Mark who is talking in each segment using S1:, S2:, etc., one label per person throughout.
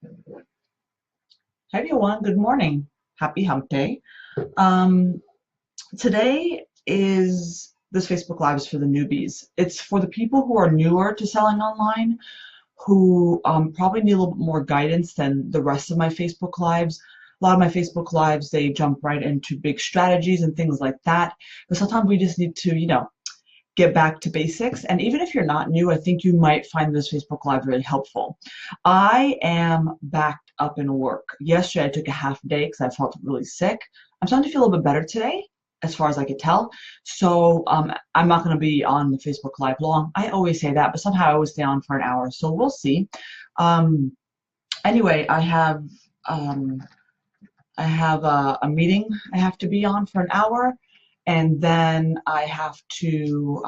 S1: Hi everyone, good morning. Happy hump day. Um, Today is this Facebook Live is for the newbies. It's for the people who are newer to selling online, who probably need a little bit more guidance than the rest of my Facebook Lives. A lot of my Facebook Lives, they jump right into big strategies and things like that. But sometimes we just need to, get back to basics. And even if you're not new, I think you might find this Facebook Live really helpful. I am backed up in work. Yesterday, I took a half day because I felt really sick. I'm starting to feel a little bit better today, as far as I could tell. So I'm not going to be on the Facebook Live long. I always say that, but somehow I always stay on for an hour. So we'll see. Um, anyway, I have a meeting I have to be on for an hour, and then I have to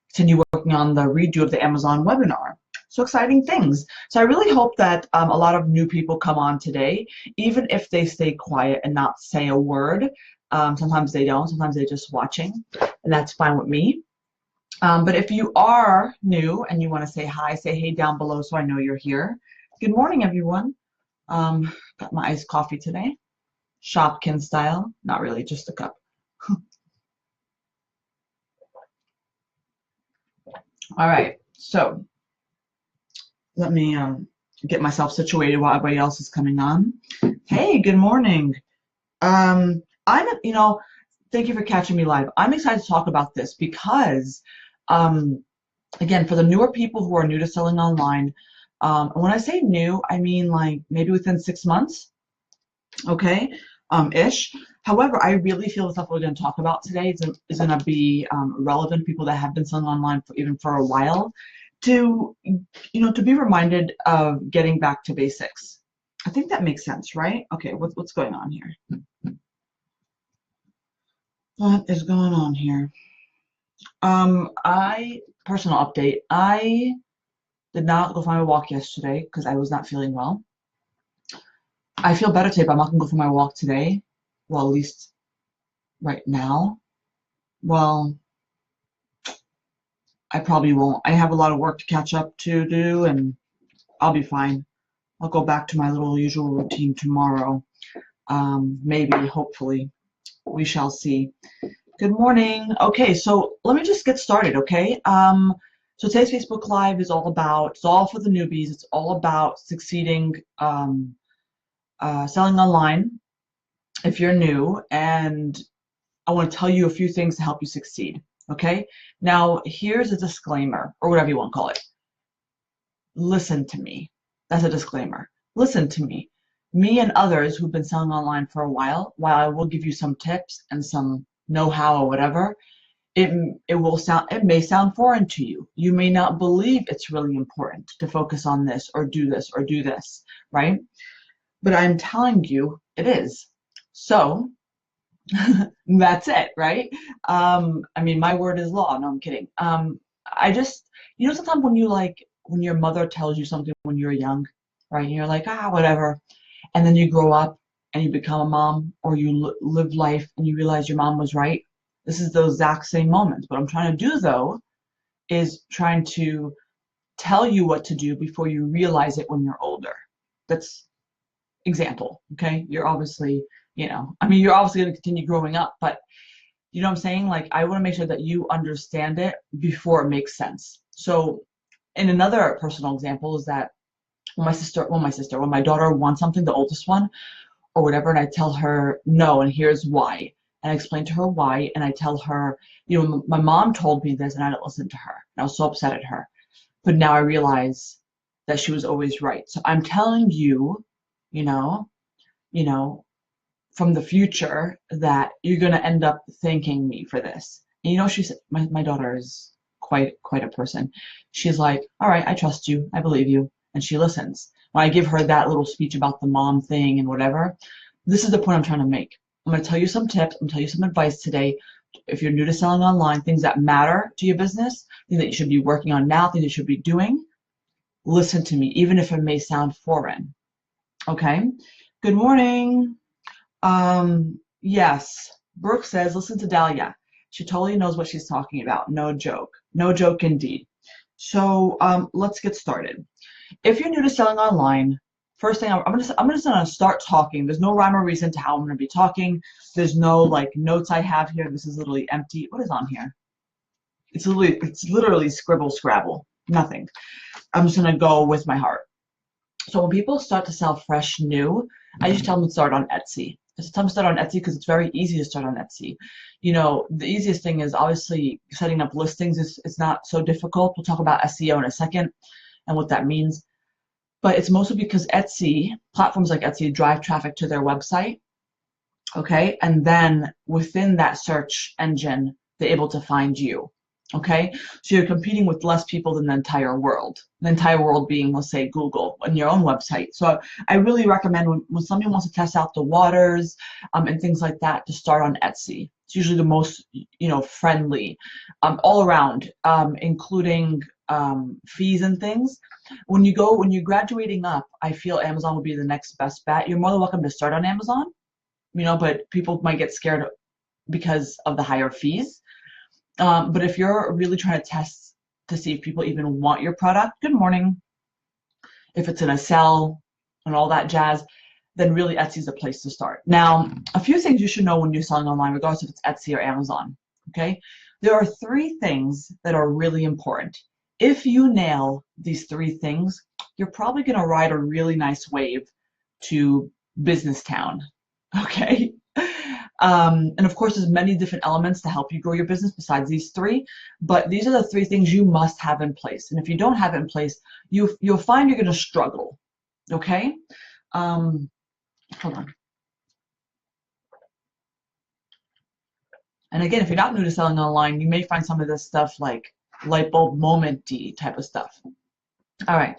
S1: continue working on the redo of the Amazon webinar. So exciting things. So I really hope that a lot of new people come on today, even if they stay quiet and not say a word. Sometimes they don't, sometimes they're just watching, and that's fine with me. But if you are new and you want to say hi, say hey down below so I know you're here. Good morning, everyone. Got my iced coffee today. Shopkin style, not really, just a cup. All right, so let me get myself situated while everybody else is coming on. Hey, good morning. Thank you for catching me live. I'm excited to talk about this because, again, for the newer people who are new to selling online, and when I say new, I mean like maybe within 6 months, okay, ish. However, I really feel the stuff we're going to talk about today is going to be relevant. People that have been selling online for even for a while, to to be reminded of getting back to basics. I think that makes sense, right? Okay, what's going on here? What is going on here? Personal update. I did not go for my walk yesterday because I was not feeling well. I feel better today, but I'm not gonna go for my walk today. Well, at least right now. Well, I probably won't. I have a lot of work to catch up to do, and I'll be fine. I'll go back to my little usual routine tomorrow. Maybe, hopefully. We shall see. Good morning. Okay, so let me just get started, okay? So today's Facebook Live is it's all for the newbies. It's all about succeeding, selling online if you're new, and I want to tell you a few things to help you succeed, okay? Now, here's a disclaimer, or whatever you want to call it. Listen to me. That's a disclaimer. Listen to me. Me and others who've been selling online for a while I will give you some tips and some know-how or whatever, it may sound foreign to you. You may not believe it's really important to focus on this or do this or do this, right? But I'm telling you it is. So that's it, right? I mean, my word is law. No, I'm kidding. I just, sometimes when your mother tells you something when you're young, right? And you're like, whatever. And then you grow up and you become a mom, or you live life and you realize your mom was right. This is the exact same moment. What I'm trying to do, though, is trying to tell you what to do before you realize it when you're older. That's example, okay? You're obviously, you're obviously going to continue growing up, but you know what I'm saying? Like, I want to make sure that you understand it before it makes sense. So, in another personal example is that when my daughter wants something, the oldest one, or whatever, and I tell her no, and here's why. And I explain to her why, and I tell her, my mom told me this, and I didn't listen to her. And I was so upset at her. But now I realize that she was always right. So I'm telling you, you know, you know, from the future that you're gonna end up thanking me for this. And she said, my daughter is quite a person. She's like, all right, I trust you, I believe you, and she listens. When I give her that little speech about the mom thing and whatever, this is the point I'm trying to make. I'm going to tell you some tips. I'm going to tell you some advice today. If you're new to selling online, things that matter to your business, things that you should be working on now, things you should be doing, listen to me, even if it may sound foreign. Okay? Good morning. Yes, Brooke says, listen to Dahlia. She totally knows what she's talking about. No joke. No joke indeed. So let's get started. If you're new to selling online, first thing I'm just gonna start talking. There's no rhyme or reason to how I'm gonna be talking. There's no like notes I have here. This is literally empty. What is on here? It's literally scribble scrabble. Nothing. I'm just gonna go with my heart. So when people start to sell fresh new, I just tell them to start on Etsy. I just tell them to start on Etsy because it's very easy to start on Etsy. You know, the easiest thing is obviously setting up listings is not so difficult. We'll talk about SEO in a second and what that means. But it's mostly because Etsy, platforms like Etsy drive traffic to their website, okay? And then within that search engine, they're able to find you, okay? So you're competing with less people than the entire world being, let's say, Google on your own website. So I really recommend when somebody wants to test out the waters and things like that, to start on Etsy. It's usually the most, you know, friendly all around, including fees and things. When you're graduating up, I feel Amazon would be the next best bet. You're more than welcome to start on Amazon, you know, but people might get scared because of the higher fees. But if you're really trying to test to see if people even want your product, good morning, if it's gonna sell and all that jazz, then really Etsy's a place to start. Now, a few things you should know when you're selling online, regardless if it's Etsy or Amazon, okay? There are 3 things that are really important. If you nail these 3 things, you're probably gonna ride a really nice wave to business town, okay? And of course, there's many different elements to help you grow your business besides these 3, but these are the 3 things you must have in place. And if you don't have it in place, you'll find you're going to struggle. Okay? Hold on. And again, if you're not new to selling online, you may find some of this stuff like light bulb moment-y type of stuff. All right.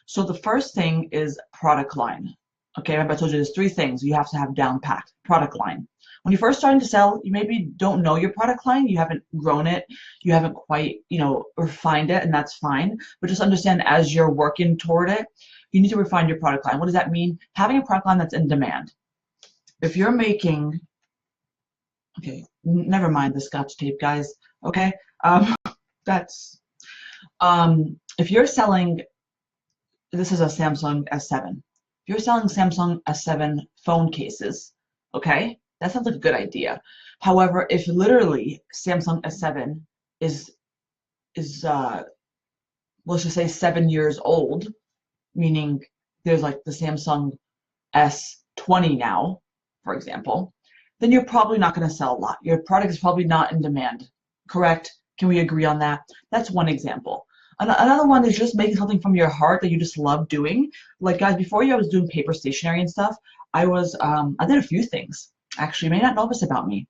S1: So the first thing is product line. Okay, remember I told you there's 3 things you have to have down packed. Product line. When you're first starting to sell, you maybe don't know your product line, you haven't grown it, you haven't quite, you know, refined it, and that's fine. But just understand as you're working toward it, you need to refine your product line. What does that mean? Having a product line that's in demand. If you're making, okay, never mind the Scotch tape, guys. Okay, that's if you're selling, this is a Samsung S7. If you're selling Samsung S7 phone cases, okay, that sounds like a good idea. However, if literally Samsung S7 is let's just say 7 years old, meaning there's like the Samsung S20 now, for example, then you're probably not going to sell a lot. Your product is probably not in demand, correct? Can we agree on that? That's one example. Another one is just making something from your heart that you just love doing. Like, guys, before I was doing paper stationery and stuff, I did a few things. Actually, you may not know this about me.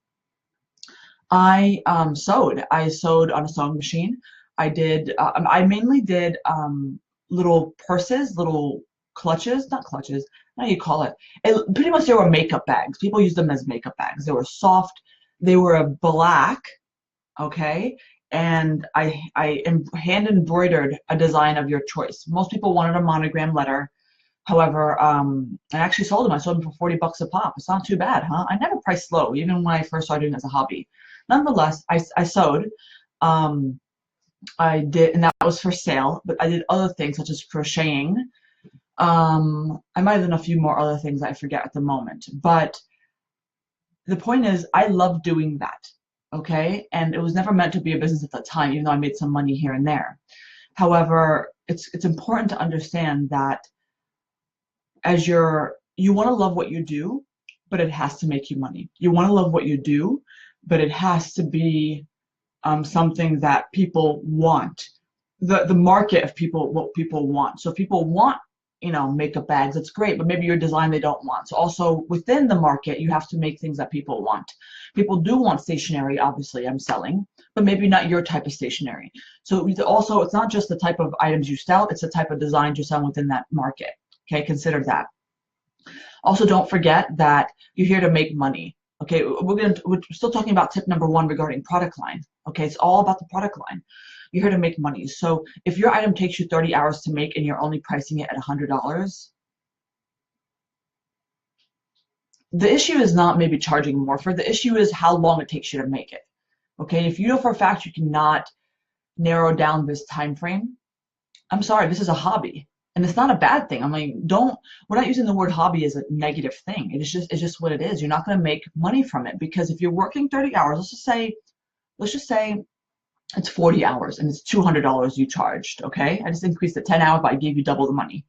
S1: I sewed. I sewed on a sewing machine. I mainly did little purses, little clutches, not clutches, how do you call it? Pretty much they were makeup bags. People use them as makeup bags. They were soft. They were black, okay? And I hand embroidered a design of your choice. Most people wanted a monogram letter. However, I actually sold them. I sold them for 40 bucks a pop. It's not too bad, huh? I never priced low, even when I first started doing it as a hobby. Nonetheless, I sewed. I did, and that was for sale, but I did other things such as crocheting. I might have done a few more other things I forget at the moment. But the point is, I love doing that, okay? And it was never meant to be a business at the time, even though I made some money here and there. However, it's important to understand that as you want to love what you do, but it has to make you money. You want to love what you do, but it has to be something that people want. The market of what people want. So if people want, you know, makeup bags, it's great, but maybe your design they don't want. So also within the market, you have to make things that people want. People do want stationery, obviously I'm selling, but maybe not your type of stationery. So also, it's not just the type of items you sell, it's the type of designs you're selling within that market. Okay, consider that. Also, don't forget that you're here to make money. Okay, we're still talking about tip number 1 regarding product line. Okay, it's all about the product line. You're here to make money. So if your item takes you 30 hours to make and you're only pricing it at $100, the issue is not maybe charging more for it. The issue is how long it takes you to make it. Okay, if you know for a fact you cannot narrow down this time frame, I'm sorry, this is a hobby. And it's not a bad thing. I mean, we're not using the word hobby as a negative thing. It's just what it is. You're not going to make money from it, because if you're working 30 hours, let's just say it's 40 hours and it's $200 you charged. Okay. I just increased it 10 hours, but I gave you double the money.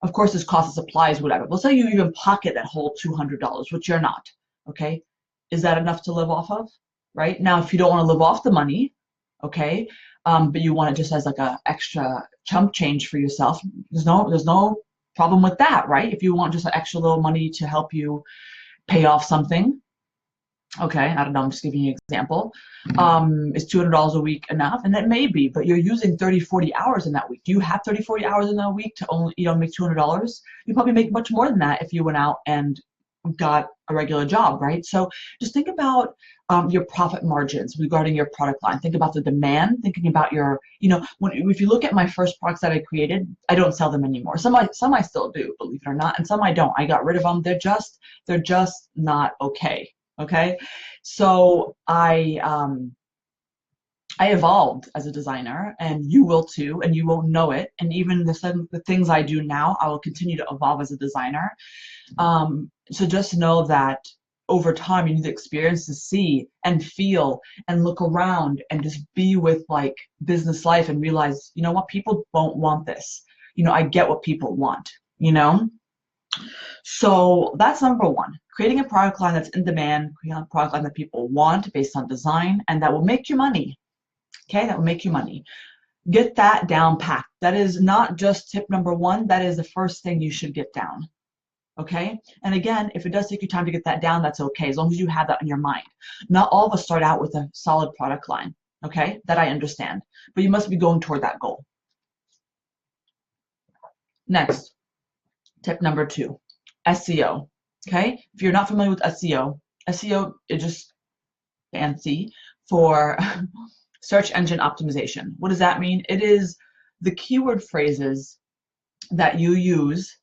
S1: Of course, there's cost of supplies, whatever. Let's say you even pocket that whole $200, which you're not. Okay. Is that enough to live off of? Right now, if you don't want to live off the money, okay, but you want it just as like a extra chump change for yourself, there's no problem with that, right? If you want just an extra little money to help you pay off something, okay, I don't know, I'm just giving you an example. Is $200 a week enough? And it may be, but you're using 30, 40 hours in that week. Do you have 30, 40 hours in that week to only, make $200? You probably make much more than that if you went out and got a regular job, right? So just think about your profit margins regarding your product line. Think about the demand, thinking about your, if you look at my first products that I created, I don't sell them anymore. Some I still do, believe it or not, and some I don't. I got rid of them. They're just not okay. Okay. So I evolved as a designer, and you will too, and you won't know it. And even the things I do now, I will continue to evolve as a designer. So just know that over time, you need the experience to see and feel and look around and just be with like business life and realize, you know what, people don't want this. I get what people want, So that's number one, creating a product line that's in demand, creating a product line that people want based on design, and that will make you money. Okay, that will make you money. Get that down packed. That is not just tip number one, that is the first thing you should get down. Okay, and again, if it does take you time to get that down, that's okay, as long as you have that in your mind. Not all of us start out with a solid product line, okay, that I understand, but you must be going toward that goal. Next, tip number two, SEO. Okay, if you're not familiar with SEO is just fancy for search engine optimization. What does that mean? It is the keyword phrases that you use,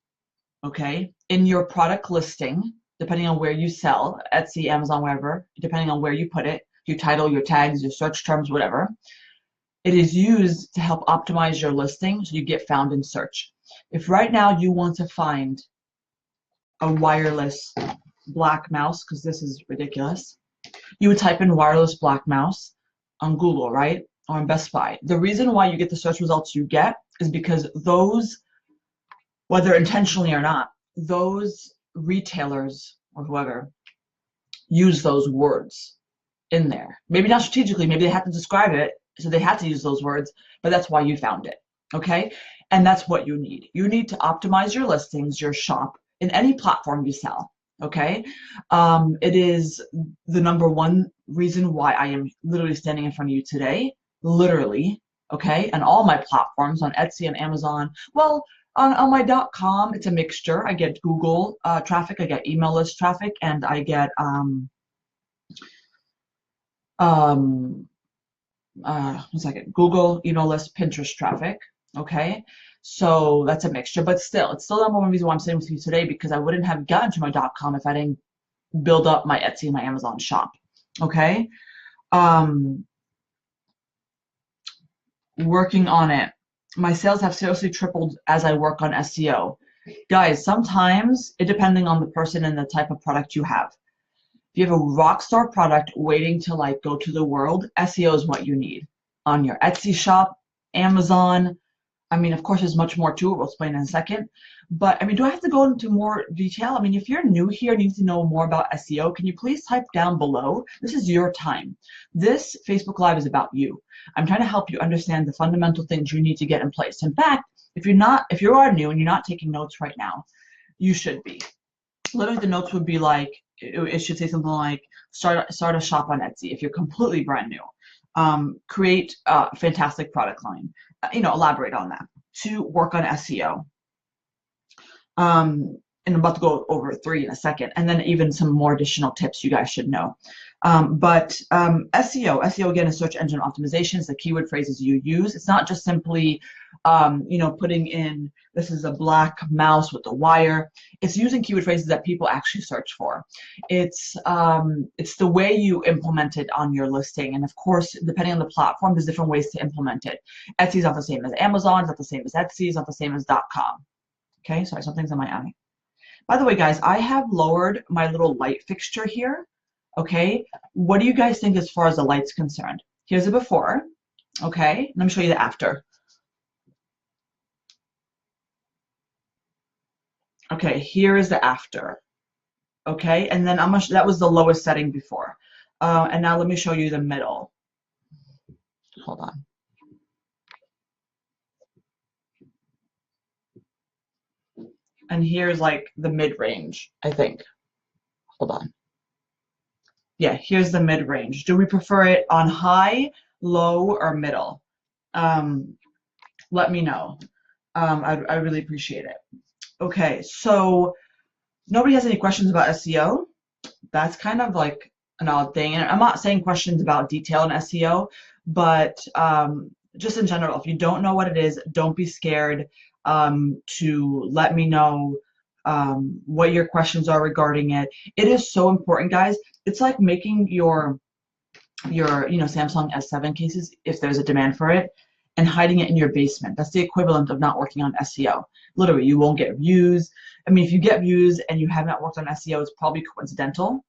S1: okay, in your product listing, depending on where you sell, Etsy, Amazon, wherever, depending on where you put it, your title, your tags, your search terms, whatever. It is used to help optimize your listing so you get found in search. If right now you want to find a wireless black mouse, because this is ridiculous, you would type in wireless black mouse on Google, right? Or on Best Buy. The reason why you get the search results you get is because those, whether intentionally or not, those retailers or whoever use those words in there. Maybe not strategically, maybe they have to describe it, so they had to use those words, but that's why you found it, okay? And that's what you need. You need to optimize your listings, your shop, in any platform you sell, okay? It is the number one reason why I am literally standing in front of you today, literally, okay? And all my platforms on Etsy and Amazon, well, on my .com, it's a mixture. I get Google traffic, I get email list traffic, and I get Google email list, Pinterest traffic. Okay, so that's a mixture, but still, it's still the number one reason why I'm sitting with you today, because I wouldn't have gotten to my .com if I didn't build up my Etsy and my Amazon shop. Okay, working on it. My sales have seriously tripled as I work on SEO. Guys, sometimes, depending on the person and the type of product you have. If you have a rock star product waiting to like go to the world, SEO is what you need. On your Etsy shop, Amazon, I mean, of course, there's much more to it. We'll explain in a second. But I mean, do I have to go into more detail? I mean, if you're new here and you need to know more about SEO, can you please type down below? This is your time. This Facebook Live is about you. I'm trying to help you understand the fundamental things you need to get in place. In fact, if you are new and you're not taking notes right now, you should be. Literally, the notes would be like, it should say something like, start a shop on Etsy if you're completely brand new. Create a fantastic product line. Elaborate on that. To work on SEO. and I'm about to go over 3 in a second, and then even some more additional tips you guys should know. SEO again is search engine optimization. It's the keyword phrases you use. It's not just simply, putting in, this is a black mouse with a wire. It's using keyword phrases that people actually search for. It's the way you implement it on your listing, and of course, depending on the platform, there's different ways to implement it. Etsy is not the same as Amazon. It's not the same as Etsy. It's not the same as .com. Okay, sorry, something's in my eye. By the way, guys, I have lowered my little light fixture here. Okay, what do you guys think as far as the light's concerned? Here's the before. Okay, let me show you the after. Okay, here is the after. Okay, and then that was the lowest setting before. And now let me show you the middle. Hold on. And here's like the mid-range, I think. Hold on. Yeah, here's the mid-range. Do we prefer it on high, low, or middle? Let me know. I really appreciate it. Okay, so nobody has any questions about SEO. That's kind of like an odd thing. And I'm not saying questions about detail in SEO, but just in general, if you don't know what it is, don't be scared to let me know what your questions are regarding it. It is so important, guys. It's like making your Samsung S7 cases, if there's a demand for it, and hiding it in your basement. That's the equivalent of not working on SEO. Literally, you won't get views. I mean, if you get views and you have not worked on SEO, it's probably coincidental.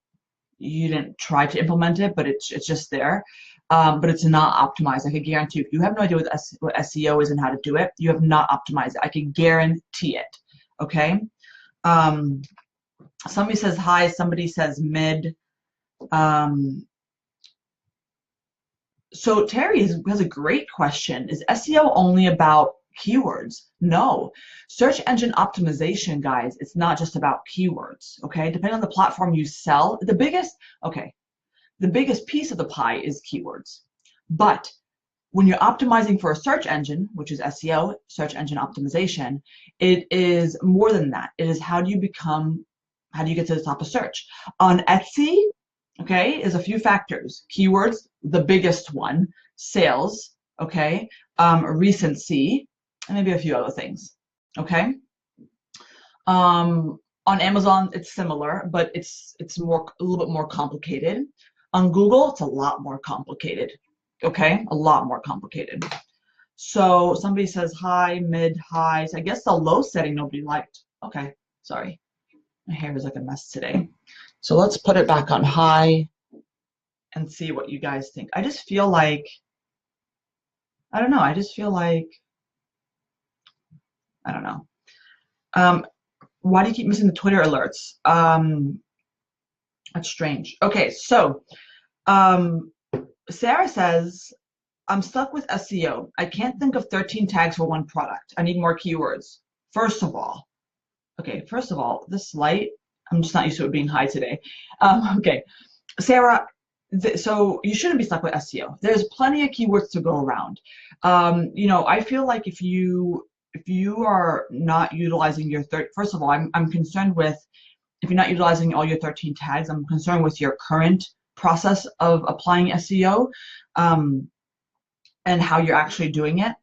S1: You didn't try to implement it, but it's just there. But it's not optimized. I can guarantee you, if you have no idea what SEO is and how to do it, you have not optimized it. I can guarantee it. Okay. Somebody says hi. Somebody says mid. So Terry has a great question. Is SEO only about keywords? No. Search engine optimization, guys, it's not just about keywords, okay? Depending on the platform you sell, the biggest piece of the pie is keywords. But when you're optimizing for a search engine, which is SEO, search engine optimization, it is more than that. It is how do you get to the top of search. On Etsy, okay, is a few factors. Keywords, the biggest one, sales, okay, recency, and maybe a few other things, okay? On Amazon, it's similar, but it's a little bit more complicated. On Google, it's a lot more complicated, okay? A lot more complicated. So somebody says high, mid, high. So I guess the low setting nobody liked. Okay, sorry. My hair is like a mess today. So let's put it back on high and see what you guys think. I just feel like, I don't know. I just feel like, I don't know. Why do you keep missing the Twitter alerts? That's strange. Okay, so Sarah says, I'm stuck with SEO. I can't think of 13 tags for one product. I need more keywords. First of all, this light, I'm just not used to it being high today. Okay, Sarah, so you shouldn't be stuck with SEO. There's plenty of keywords to go around. I feel like if you are not utilizing your first of all, I'm concerned with if you're not utilizing all your 13 tags. I'm concerned with your current process of applying SEO and how you're actually doing it,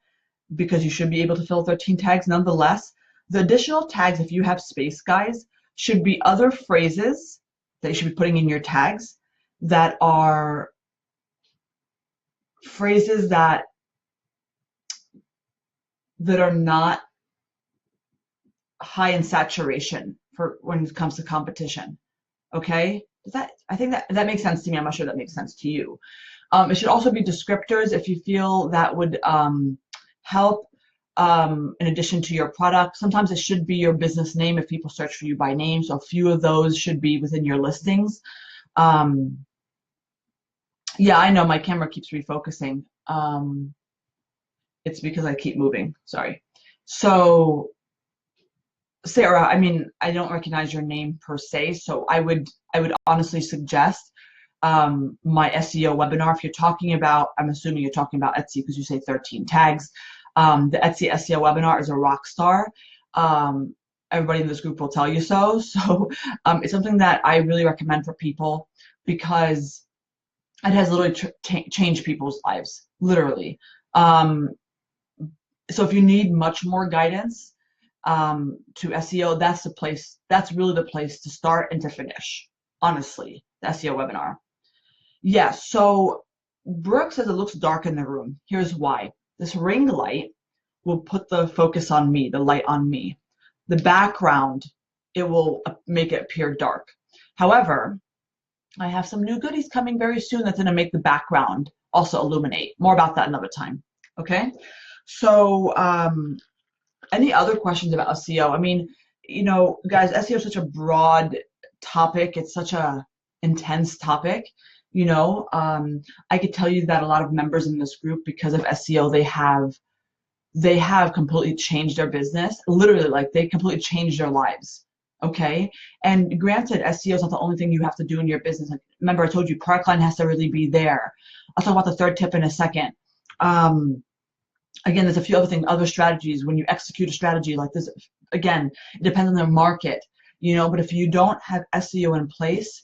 S1: because you should be able to fill 13 tags. Nonetheless, the additional tags, if you have space, guys, should be other phrases that you should be putting in your tags that are phrases that are not high in saturation for when it comes to competition. Okay? I think that makes sense to me. I'm not sure that makes sense to you. It should also be descriptors if you feel that would help in addition to your product. Sometimes it should be your business name if people search for you by name. So a few of those should be within your listings. Yeah, I know my camera keeps refocusing. It's because I keep moving. Sorry. So Sarah, I mean, I don't recognize your name per se, so I would honestly suggest my SEO webinar. If you're talking about, I'm assuming you're talking about Etsy because you say 13 tags. The Etsy SEO webinar is a rock star. everybody in this group will tell you so. So it's something that I really recommend for people because it has literally changed people's lives, literally. So if you need much more guidance to SEO, that's the place. That's really the place to start and to finish. Honestly, the SEO webinar. Yeah. So Brooke says it looks dark in the room. Here's why. This ring light will put the focus on me, the light on me. The background, it will make it appear dark. However, I have some new goodies coming very soon that's going to make the background also illuminate. More about that another time. Okay. So any other questions about SEO? I mean, you know, guys, SEO is such a broad topic. It's such a intense topic. You know, I could tell you that a lot of members in this group, because of SEO, they have completely changed their business. Literally, like they completely changed their lives. Okay. And granted, SEO is not the only thing you have to do in your business. Like, remember, I told you product line has to really be there. I'll talk about the third tip in a second. Again, there's a few other things, other strategies. When you execute a strategy like this, again, it depends on the market, you know, but if you don't have SEO in place,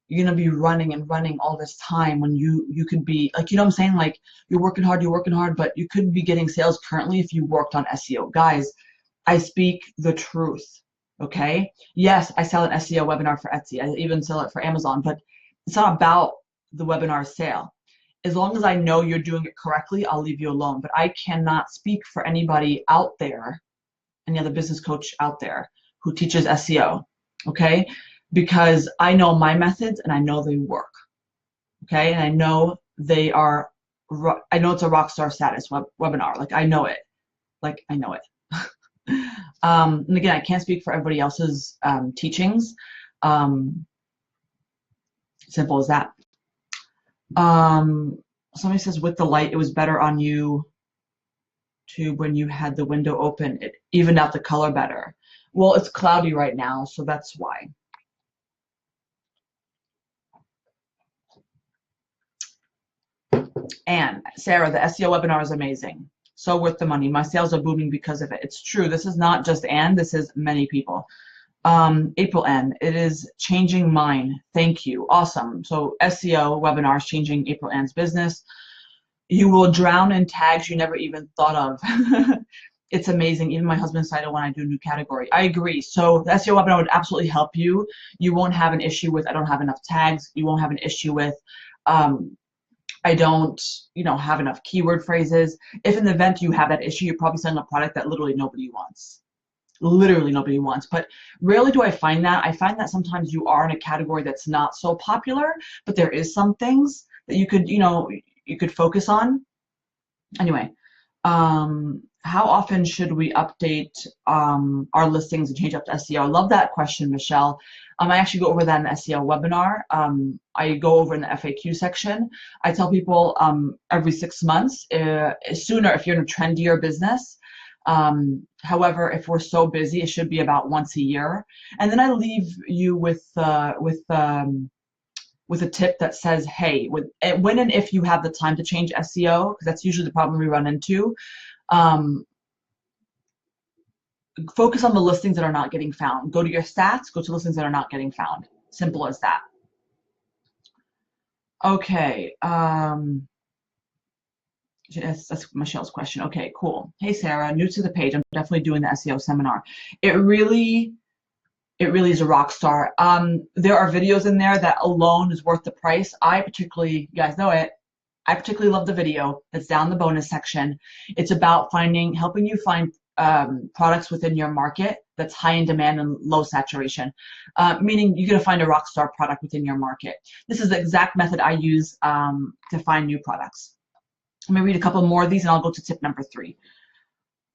S1: you're going to be running and running all this time when you could be like, you know what I'm saying? Like you're working hard, but you could be getting sales currently if you worked on SEO. Guys, I speak the truth. Okay. Yes, I sell an SEO webinar for Etsy. I even sell it for Amazon, but it's not about the webinar sale. As long as I know you're doing it correctly, I'll leave you alone. But I cannot speak for anybody out there, any other business coach out there who teaches SEO, okay? Because I know my methods and I know they work, okay? And I know they are, I know it's a rock star status webinar. Like I know it, and again, I can't speak for everybody else's teachings. Simple as that. Somebody says with the light, it was better on you to when you had the window open, it evened out the color better. Well, it's cloudy right now, so that's why. And Sarah, the SEO webinar is amazing. So worth the money. My sales are booming because of it. It's true. This is not just Anne, this is many people. April N, it is changing mine. Thank you. Awesome. So SEO webinar is changing April Ann's business. You will drown in tags you never even thought of. It's amazing. Even my husband's title when I do a new category. I agree. So the SEO webinar would absolutely help you. You won't have an issue with I don't have enough tags. You won't have an issue with I don't, you know, have enough keyword phrases. If in the event you have that issue, you're probably selling a product that literally nobody wants. Literally nobody wants. But rarely do I find that. I find that sometimes you are in a category that's not so popular, but there is some things that you could, you know, you could focus on. Anyway, how often should we update our listings and change up to SEO? I love that question, Michelle. I actually go over that in the SEO webinar. I go over in the FAQ section. I tell people every 6 months, sooner if you're in a trendier business. However, if we're so busy, it should be about once a year. And then I leave you with a tip that says, hey, when and if you have the time to change SEO, because that's usually the problem we run into, focus on the listings that are not getting found. Go to your stats, go to listings that are not getting found. Simple as that. Okay. That's Michelle's question. Okay, cool. Hey, Sarah, new to the page. I'm definitely doing the SEO seminar. It really is a rock star. There are videos in there that alone is worth the price. You guys know it, I particularly love the video that's down the bonus section. It's about helping you find products within your market that's high in demand and low saturation, meaning you're going to find a rock star product within your market. This is the exact method I use to find new products. Let me read a couple more of these and I'll go to tip number 3.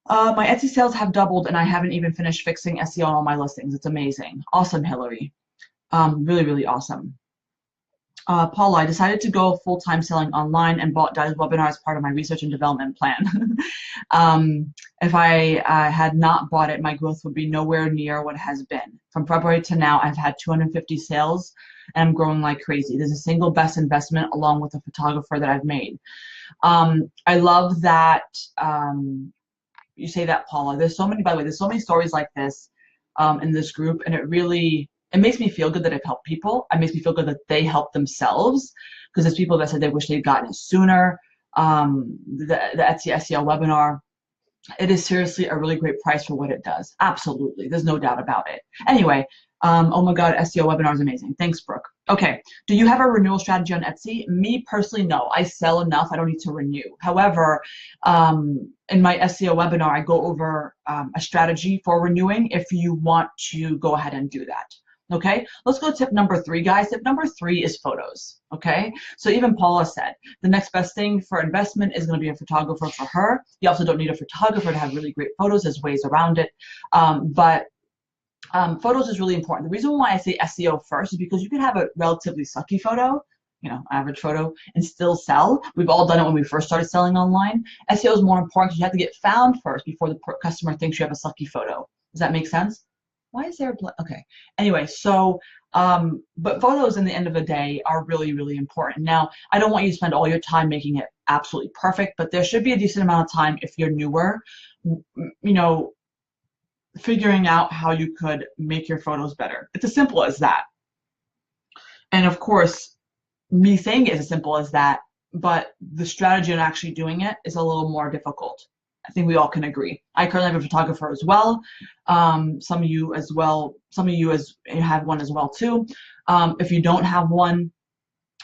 S1: My Etsy sales have doubled and I haven't even finished fixing SEO on all my listings. It's amazing. Awesome, Hillary. Really, really awesome. Paula, I decided to go full-time selling online and bought Di's webinar as part of my research and development plan. If I had not bought it, my growth would be nowhere near what it has been. From February to now, I've had 250 sales and I'm growing like crazy. There's a single best investment along with a photographer that I've made. I love that you say that, Paula. There's so many, by the way, there's so many stories like this in this group, and it makes me feel good that I've helped people. It makes me feel good that they help themselves, because there's people that said they wish they'd gotten it sooner. The Etsy SEO webinar, it is seriously a really great price for what it does. Absolutely, there's no doubt about it. Anyway, oh my God, SEO webinar is amazing. Thanks, Brooke. Okay, do you have a renewal strategy on Etsy? Me personally, no. I sell enough, I don't need to renew. However, in my SEO webinar, I go over a strategy for renewing if you want to go ahead and do that. Okay, let's go to tip number 3, guys. Tip number 3 is photos. Okay, so even Paula said the next best thing for investment is going to be a photographer for her. You also don't need a photographer to have really great photos. There's ways around it, but photos is really important. The reason why I say SEO first is because you can have a relatively sucky photo, average photo, and still sell. We've all done it when we first started selling online. SEO is more important because you have to get found first before the customer thinks you have a sucky photo. Does that make sense? Why is there okay? Anyway, so but photos in the end of the day are really, really important. Now, I don't want you to spend all your time making it absolutely perfect, but there should be a decent amount of time if you're newer, figuring out how you could make your photos better. It's as simple as that. And of course, me saying it is as simple as that, but the strategy on actually doing it is a little more difficult. I think we all can agree. I currently have a photographer as well. Some of you as well. Some of you have one as well too. If you don't have one,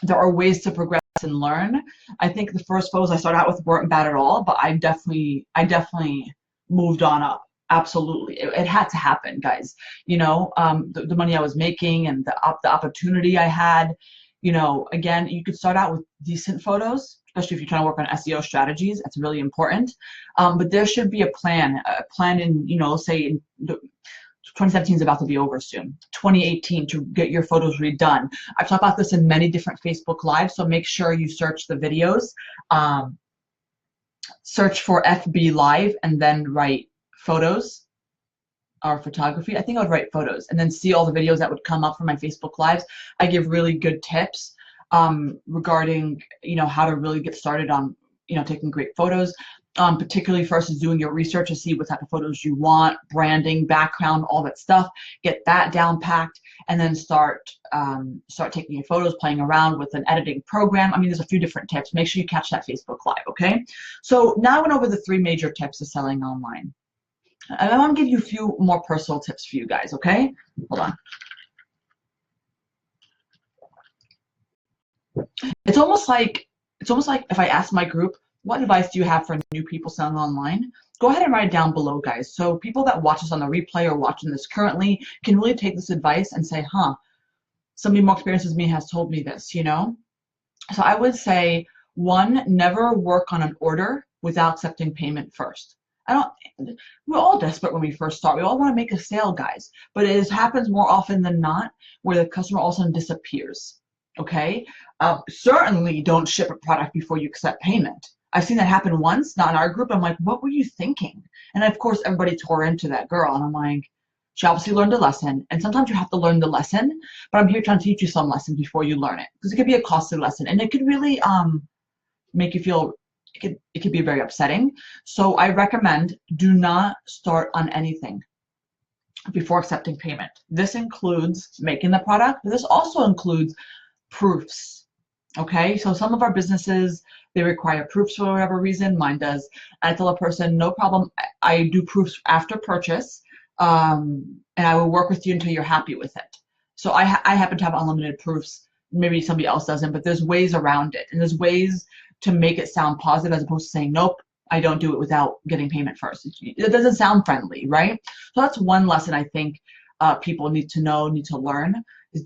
S1: there are ways to progress and learn. I think the first photos I started out with weren't bad at all, but I definitely moved on up. Absolutely, it had to happen, guys. The money I was making and the opportunity I had. Again, you could start out with decent photos, especially if you're trying to work on SEO strategies. That's really important. But there should be a plan in, let's say 2017 is about to be over soon. 2018 to get your photos redone. I've talked about this in many different Facebook Lives, so make sure you search the videos. Search for FB Live and then write photos or photography. I think I would write photos and then see all the videos that would come up from my Facebook Lives. I give really good tips regarding how to really get started on taking great photos. Particularly first is doing your research to see what type of photos you want, branding, background, all that stuff. Get that down packed, and then start taking your photos, playing around with an editing program. I mean, there's a few different tips. Make sure you catch that Facebook Live, okay? So now I went over the 3 major tips of selling online. And I want to give you a few more personal tips for you guys, okay? Hold on. It's almost like if I ask my group, what advice do you have for new people selling online? Go ahead and write it down below, guys. So people that watch this on the replay or watching this currently can really take this advice and say, somebody more experienced than me has told me this, So I would say, 1, never work on an order without accepting payment first. We're all desperate when we first start. We all want to make a sale, guys, but it happens more often than not where the customer all of a sudden disappears. Okay, certainly don't ship a product before you accept payment. I've seen that happen once, not in our group. I'm like, what were you thinking? And of course, everybody tore into that girl, and I'm like, she obviously learned a lesson. And sometimes you have to learn the lesson, but I'm here trying to teach you some lessons before you learn it, because it could be a costly lesson, and it could really make you feel. It could be very upsetting. So I recommend do not start on anything before accepting payment. This includes making the product, but this also includes proofs. Okay, so some of our businesses, they require proofs for whatever reason. Mine does. I tell a person, no problem. I do proofs after purchase, and I will work with you until you're happy with it. So I happen to have unlimited proofs. Maybe somebody else doesn't, but there's ways around it, and there's ways to make it sound positive as opposed to saying, nope, I don't do it without getting payment first. It doesn't sound friendly, right? So that's one lesson I think people need to know, need to learn, is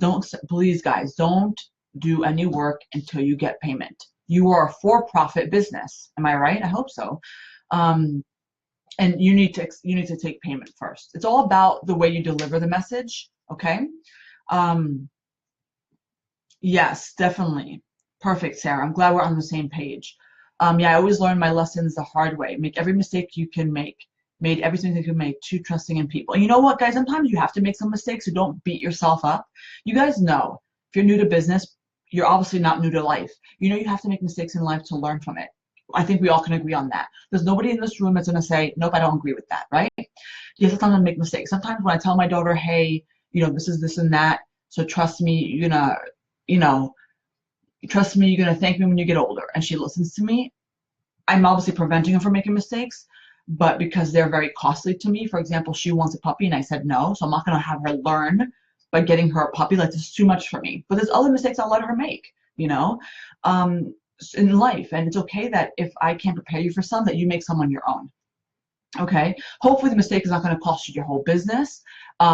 S1: please guys, don't do any work until you get payment. You are a for-profit business. Am I right? I hope so. And you need to take payment first. It's all about the way you deliver the message, okay? Yes, definitely. Perfect, Sarah. I'm glad we're on the same page. Yeah, I always learn my lessons the hard way. Make every mistake you can make. Made everything you can make. Too trusting in people. And you know what, guys? Sometimes you have to make some mistakes, so don't beat yourself up. You guys know, if you're new to business, you're obviously not new to life. You know you have to make mistakes in life to learn from it. I think we all can agree on that. There's nobody in this room that's going to say, nope, I don't agree with that, right? Yes, sometimes I make mistakes. Sometimes when I tell my daughter, hey, this is this and that, so trust me, you know, trust me, you're gonna thank me when you get older. And she listens to me. I'm obviously preventing her from making mistakes, but because they're very costly to me. For example, she wants a puppy and I said no, so I'm not gonna have her learn by getting her a puppy. Like, this is too much for me. But there's other mistakes I'll let her make, um, in life. And it's okay that if I can't prepare you for some, that you make some on your own. Okay. Hopefully the mistake is not going to cost you your whole business,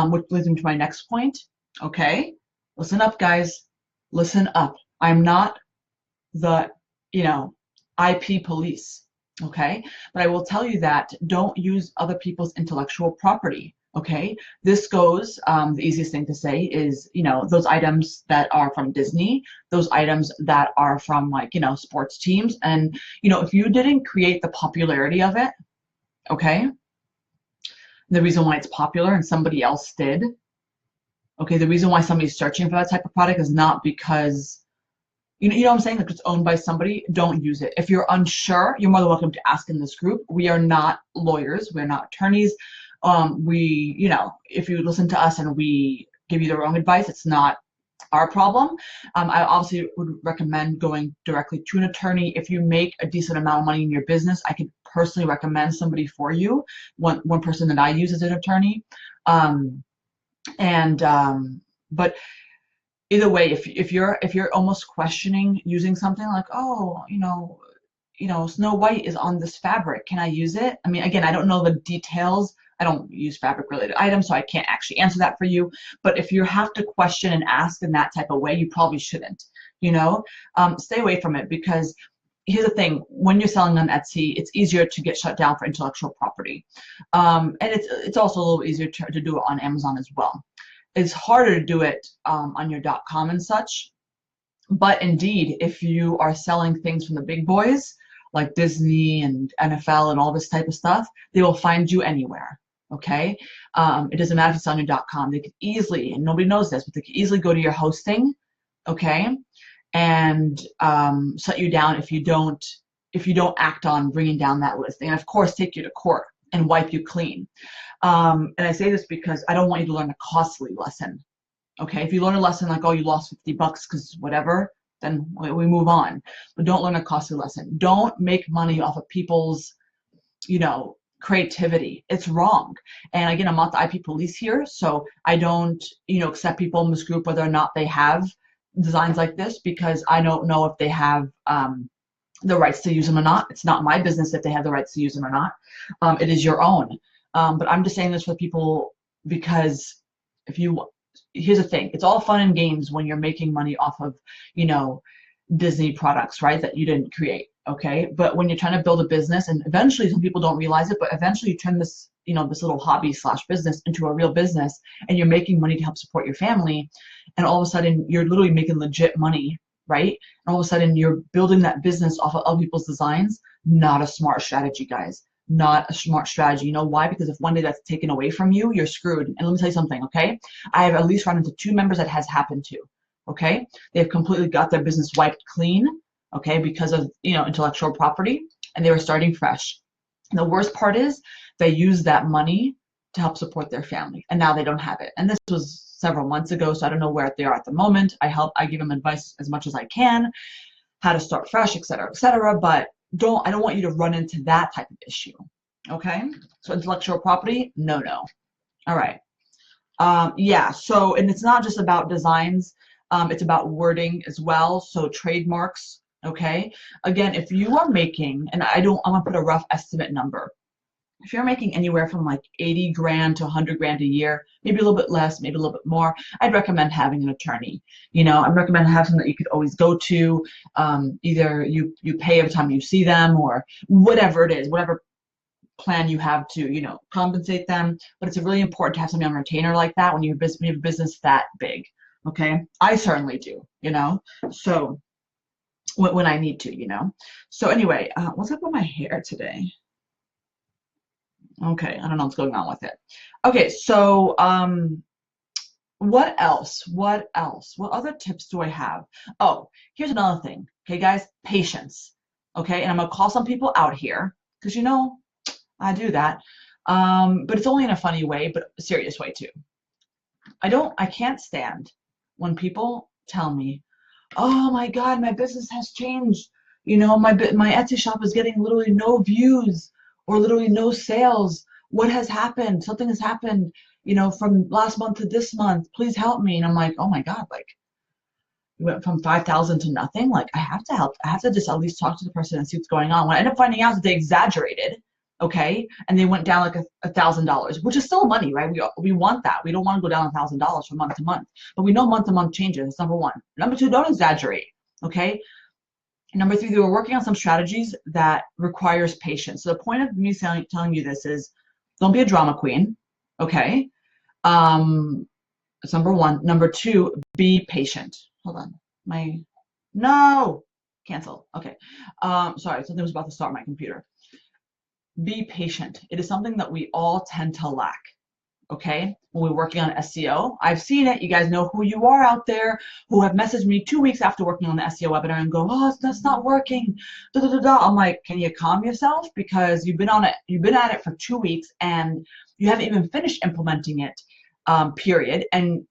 S1: which leads me to my next point. Okay. Listen up, guys. Listen up. I'm not the, IP police. Okay. But I will tell you that don't use other people's intellectual property. Okay. This goes, the easiest thing to say is, those items that are from Disney, those items that are from, like, sports teams. And, if you didn't create the popularity of it, okay, the reason why it's popular and somebody else did, okay, the reason why somebody's searching for that type of product is not because, you know what I'm saying, like, it's owned by somebody. Don't use it. If you're unsure, you're more than welcome to ask in this group. We are not lawyers. We're not attorneys. If you listen to us and we give you the wrong advice, it's not our problem. I obviously would recommend going directly to an attorney. If you make a decent amount of money in your business, I could personally recommend somebody for you. One person that I use as an attorney. But either way, if you're almost questioning using something like, oh, Snow White is on this fabric, can I use it? I mean, again, I don't know the details. I don't use fabric related items, so I can't actually answer that for you. But if you have to question and ask in that type of way, you probably shouldn't. Stay away from it, because here's the thing: when you're selling on Etsy, it's easier to get shut down for intellectual property, and it's also a little easier to do it on Amazon as well. It's harder to do it on your .com and such. But indeed, if you are selling things from the big boys like Disney and NFL and all this type of stuff, they will find you anywhere. Okay, it doesn't matter if it's on your .com. They could easily, and nobody knows this, but they could easily go to your hosting, okay, and shut you down if you don't act on bringing down that listing, and of course take you to court and wipe you clean. And I say this because I don't want you to learn a costly lesson. Okay, if you learn a lesson like, oh, you lost $50 because whatever, then we move on. But don't learn a costly lesson. Don't make money off of people's, creativity. It's wrong. And again, I'm not the IP police here, so I don't, accept people in this group whether or not they have designs like this, because I don't know if they have the rights to use them or not. It's not my business if they have the rights to use them or not. It is your own. But I'm just saying this for people because here's the thing: it's all fun and games when you're making money off of, Disney products, right, that you didn't create, okay? But when you're trying to build a business, and eventually, some people don't realize it, but eventually you turn this, this little hobby / business into a real business, and you're making money to help support your family, and all of a sudden you're literally making legit money, right? And all of a sudden you're building that business off of other people's designs. Not a smart strategy, guys. Not a smart strategy. You know why? Because if one day that's taken away from you, you're screwed. And let me tell you something, okay? I have at least run into 2 members that has happened to, okay? They've completely got their business wiped clean, okay, because of, intellectual property, and they were starting fresh. And the worst part is they used that money to help support their family, and now they don't have it. And this was several months ago, so I don't know where they are at the moment. I give them advice as much as I can, how to start fresh, et cetera, but I don't want you to run into that type of issue, okay? So intellectual property, no. All right. Yeah, so, and it's not just about designs, it's about wording as well, so trademarks, okay? Again, if you are making, and I'm gonna put a rough estimate number. If you're making anywhere from like 80 grand to 100 grand a year, maybe a little bit less, maybe a little bit more, I'd recommend having an attorney. I recommend having someone that you could always go to. Either you pay every time you see them, or whatever it is, whatever plan you have to, compensate them. But it's really important to have somebody on retainer like that when you have a business that big. Okay, I certainly do. So when I need to. So anyway, what's up with my hair today? Okay, I don't know what's going on with it. Okay, so what else? What other tips do I have? Oh, here's another thing. Okay, guys, patience. Okay, and I'm gonna call some people out here because I do that. But it's only in a funny way, but a serious way too. I can't stand when people tell me, oh my God, my business has changed. You know, my Etsy shop is getting literally no views or literally no sales. What has happened? Something has happened, you know, from last month to this month. Please help me. And I'm like, oh my God, like we went from 5,000 to nothing. Like I have to help. I have to just at least talk to the person and see what's going on. When I end up finding out that they exaggerated, okay, and they went down like $1,000, which is still money, right? We want that. We don't want to go down $1,000 from month to month, but we know month to month changes. That's number one. Number two, don't exaggerate, okay? Number three, they were working on some strategies that requires patience. So the point of me telling you this is, don't be a drama queen, okay? That's number one. Number two, be patient. Hold on, no, cancel. Okay, sorry, something was about to start my computer. Be patient. It is something that we all tend to lack. Okay, when we're working on SEO, I've seen it. You guys know who you are out there who have messaged me 2 weeks after working on the SEO webinar and go, oh, that's not working. Da, da, da, da. I'm like, can you calm yourself? Because you've been at it for 2 weeks and you haven't even finished implementing it, period. And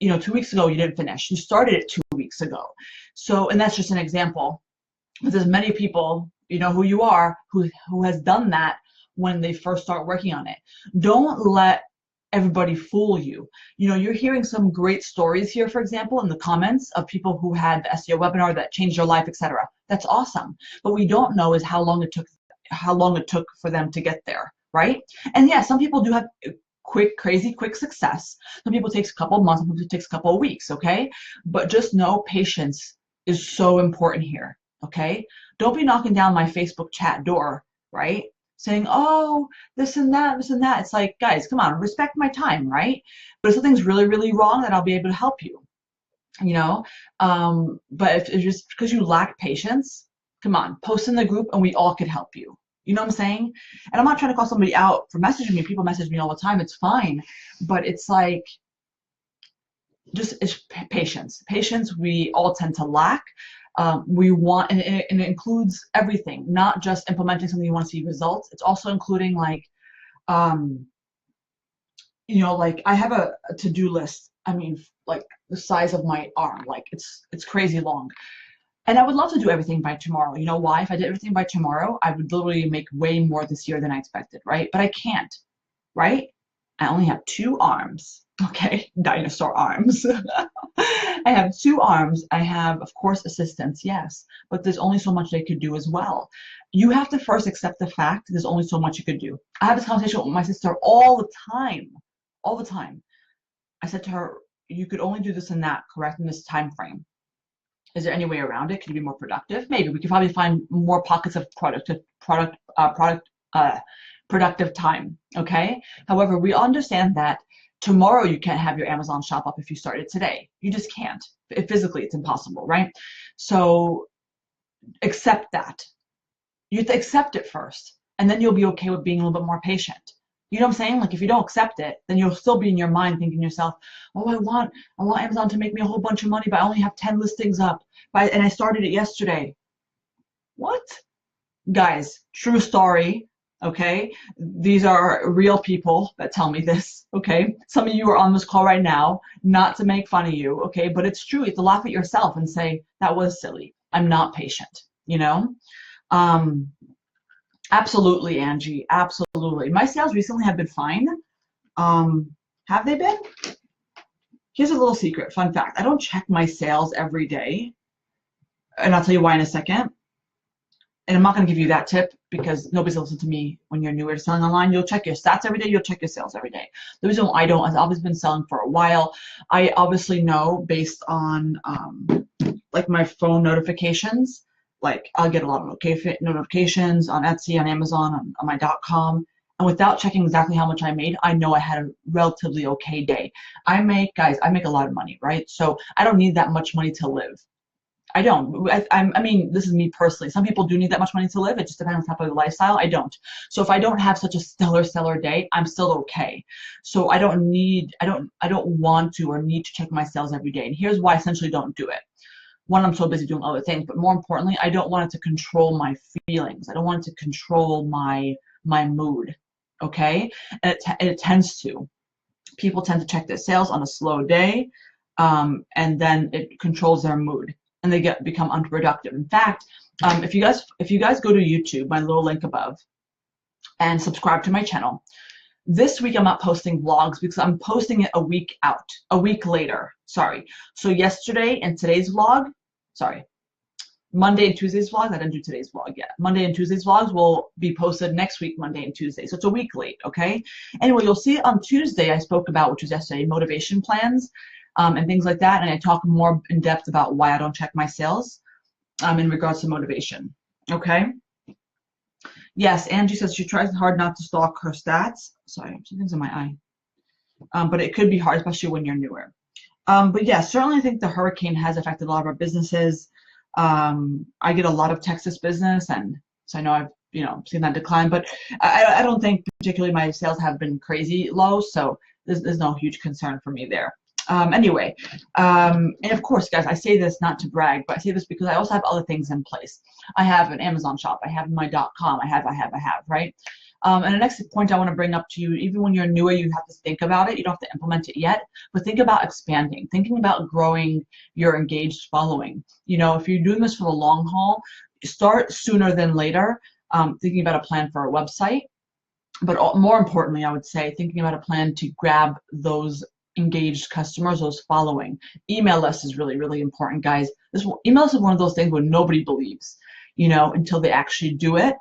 S1: 2 weeks ago, you didn't finish. You started it 2 weeks ago. So, and that's just an example. But there's many people, you know who you are, who has done that when they first start working on it. Don't let everybody fool you. You know, you're hearing some great stories here, for example, in the comments of people who had the SEO webinar that changed their life, etc. That's awesome. But we don't know is how long it took for them to get there, right? And yeah, some people do have crazy quick success. Some people it takes a couple of months, some people it takes a couple of weeks, okay? But just know patience is so important here, okay? Don't be knocking down my Facebook chat door, right? Saying, oh, this and that. It's like, guys, come on, respect my time, right? But if something's really, really wrong, then I'll be able to help you, you know? But if just because you lack patience, come on, post in the group and we all could help you. You know what I'm saying? And I'm not trying to call somebody out for messaging me. People message me all the time. It's fine. But it's like, it's patience. Patience we all tend to lack. We want, and it includes everything, not just implementing something you want to see results. It's also including like, like I have a to-do list. I mean, like the size of my arm, like it's crazy long. And I would love to do everything by tomorrow. You know why? If I did everything by tomorrow, I would literally make way more this year than I expected, right? But I can't, right? I only have 2 arms, okay? Dinosaur arms. I have 2 arms. I have, of course, assistants, yes, but there's only so much they could do as well. You have to first accept the fact there's only so much you could do. I have this conversation with my sister all the time, all the time. I said to her, you could only do this and that, correct, in this time frame. Is there any way around it? Could you be more productive? Maybe we could probably find more pockets of productive time. Okay. However, we understand that tomorrow you can't have your Amazon shop up if you started today. You just can't. Physically, it's impossible, right? So accept that. You have to accept it first, and then you'll be okay with being a little bit more patient. You know what I'm saying? Like if you don't accept it, then you'll still be in your mind thinking to yourself, oh, I want Amazon to make me a whole bunch of money, but I only have 10 listings up, and I started it yesterday. What? Guys, true story, okay? These are real people that tell me this, okay? Some of you are on this call right now, not to make fun of you, okay? But it's true. You have to laugh at yourself and say, that was silly. I'm not patient, you know? Absolutely, Angie. Absolutely. My sales recently have been fine. Have they been? Here's a little secret, fun fact. I don't check my sales every day. And I'll tell you why in a second. And I'm not going to give you that tip because nobody's listening to me when you're newer to selling online. You'll check your stats every day. You'll check your sales every day. The reason why I don't is I've always been selling for a while. I obviously know based on like my phone notifications. Like I'll get a lot of notifications on Etsy, on Amazon, on my .com. And without checking exactly how much I made, I know I had a relatively okay day. I make a lot of money, right? So I don't need that much money to live. I don't. I mean, this is me personally. Some people do need that much money to live. It just depends on the type of lifestyle. I don't. So if I don't have such a stellar day, I'm still okay. So I don't want to or need to check my sales every day. And here's why I essentially don't do it. One, I'm so busy doing other things, but more importantly, I don't want it to control my feelings. I don't want it to control my mood. okay? And it tends to. People tend to check their sales on a slow day, and then it controls their mood, and they become unproductive. In fact, if you guys go to YouTube, my little link above, and subscribe to my channel. This week I'm not posting vlogs because I'm posting it a week later. Sorry. So yesterday and today's vlog, sorry, Monday and Tuesday's vlogs, I didn't do today's vlog yet. Monday and Tuesday's vlogs will be posted next week, Monday and Tuesday. So it's a week late, okay? Anyway, you'll see on Tuesday I spoke about, which was yesterday, motivation plans and things like that. And I talk more in depth about why I don't check my sales in regards to motivation, okay? Yes, Angie says she tries hard not to stalk her stats. Sorry, something's in my eye. But it could be hard, especially when you're newer. But yeah, certainly I think the hurricane has affected a lot of our businesses. I get a lot of Texas business, and so I know I've seen that decline, but I don't think particularly my sales have been crazy low, so there's no huge concern for me there. Anyway, and of course, guys, I say this not to brag, but I say this because I also have other things in place. I have an Amazon shop, I have my .com, I have, right? And the next point I want to bring up to you, even when you're newer, you have to think about it. You don't have to implement it yet, but think about expanding, thinking about growing your engaged following. If you're doing this for the long haul, start sooner than later, thinking about a plan for a website. But more importantly, I would say thinking about a plan to grab those engaged customers, those following. Email list is really, really important, guys. Email list is one of those things where nobody believes, until they actually do it,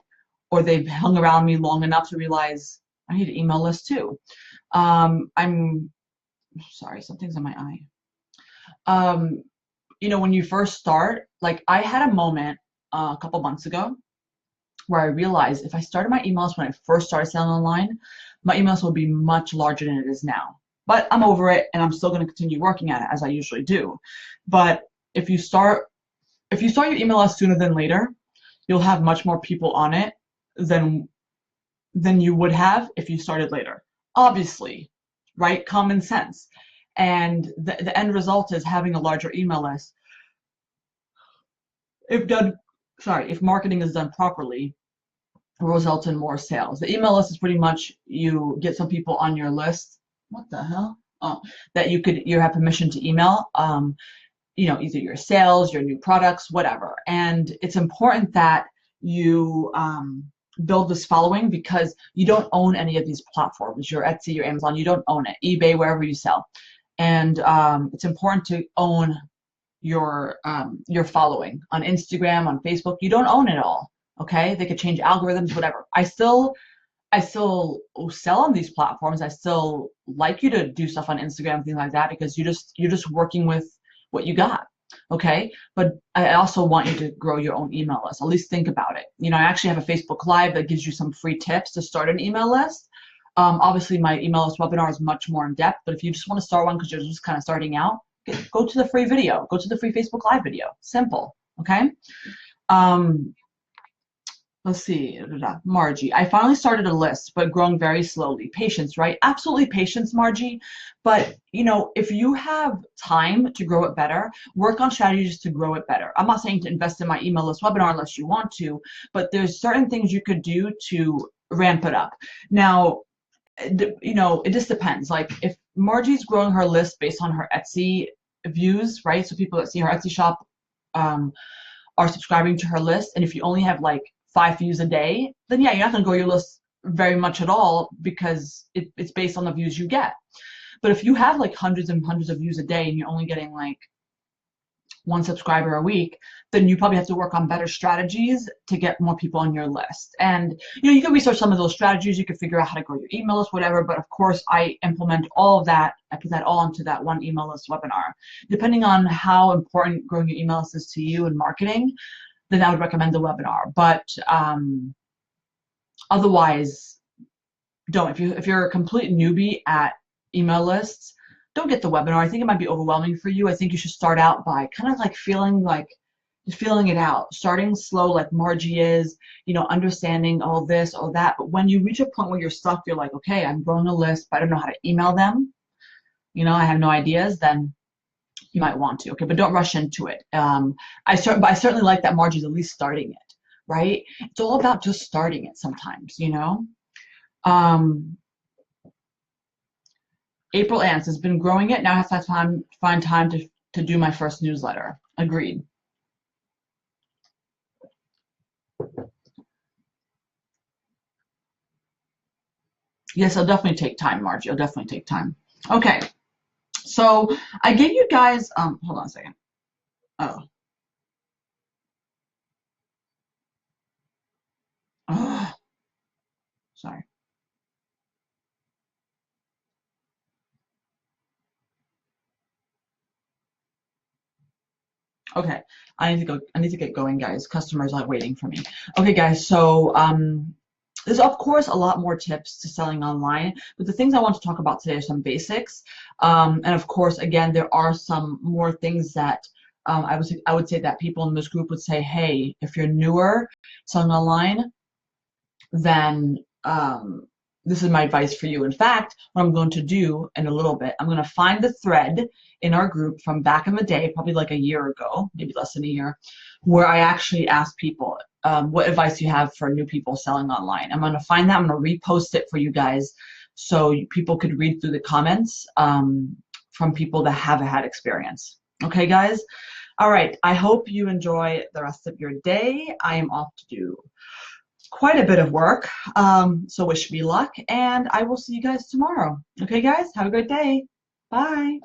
S1: or they've hung around me long enough to realize I need an email list too. I'm sorry, something's in my eye. When you first start, like I had a moment a couple months ago where I realized if I started my email list when I first started selling online, my email list would be much larger than it is now. But I'm over it, and I'm still going to continue working at it as I usually do. But if you start your email list sooner than later, you'll have much more people on it than you would have if you started later. Obviously, right? Common sense. And the end result is having a larger email list. If marketing is done properly, will result in more sales. The email list is pretty much you get some people on your list. What the hell? Oh, that you have permission to email. Either your sales, your new products, whatever. And it's important that you build this following because you don't own any of these platforms. Your Etsy, your Amazon, you don't own it. eBay, wherever you sell. And it's important to own your following on Instagram, on Facebook. You don't own it all. Okay, they could change algorithms, whatever. I still sell on these platforms. I still like you to do stuff on Instagram, things like that, because you're just working with what you got. Okay, but I also want you to grow your own email list. At least think about it. I actually have a Facebook Live that gives you some free tips to start an email list. Obviously, my email list webinar is much more in depth, but if you just want to start one because you're just kind of starting out, go to the free video. Go to the free Facebook Live video. Simple. Okay. Let's see, Margie. I finally started a list, but growing very slowly. Patience, right? Absolutely patience, Margie. But, if you have time to grow it better, work on strategies to grow it better. I'm not saying to invest in my email list webinar unless you want to, but there's certain things you could do to ramp it up. Now, it just depends. Like if Margie's growing her list based on her Etsy views, right? So people that see her Etsy shop are subscribing to her list. And if you only have like 5 views a day, then yeah, you're not going to grow your list very much at all because it's based on the views you get. But if you have like hundreds and hundreds of views a day and you're only getting like 1 subscriber a week, then you probably have to work on better strategies to get more people on your list. And you can research some of those strategies, you can figure out how to grow your email list, whatever, but of course I implement all of that, I put that all into that one email list webinar. Depending on how important growing your email list is to you in marketing, then I would recommend the webinar. But otherwise, don't. If you're a complete newbie at email lists, don't get the webinar. I think it might be overwhelming for you. I think you should start out by kind of like feeling it out, starting slow like Margie is, understanding all this, all that. But when you reach a point where you're stuck, you're like, okay, I'm growing a list, but I don't know how to email them. I have no ideas, then you might want to, okay, but don't rush into it. I certainly like that Margie's at least starting it, right? It's all about just starting it sometimes, April Ants has been growing it. Now I have to find time to do my first newsletter. Agreed. Yes, it'll definitely take time, Margie. It'll definitely take time. Okay. So I gave you guys, hold on a second. Oh. Oh. Sorry. Okay. I need to go. I need to get going, guys. Customers are waiting for me. Okay, guys. So there's of course a lot more tips to selling online, but the things I want to talk about today are some basics. And of course, again, there are some more things that I would say that people in this group would say, hey, if you're newer selling online, then this is my advice for you. In fact, what I'm going to do in a little bit, I'm going to find the thread in our group from back in the day, probably like a year ago, maybe less than a year, where I actually asked people, what advice you have for new people selling online. I'm going to find that. I'm going to repost it for you guys so people could read through the comments from people that have had experience. Okay, guys? All right. I hope you enjoy the rest of your day. I am off to do quite a bit of work. So wish me luck, and I will see you guys tomorrow. Okay, guys? Have a great day. Bye.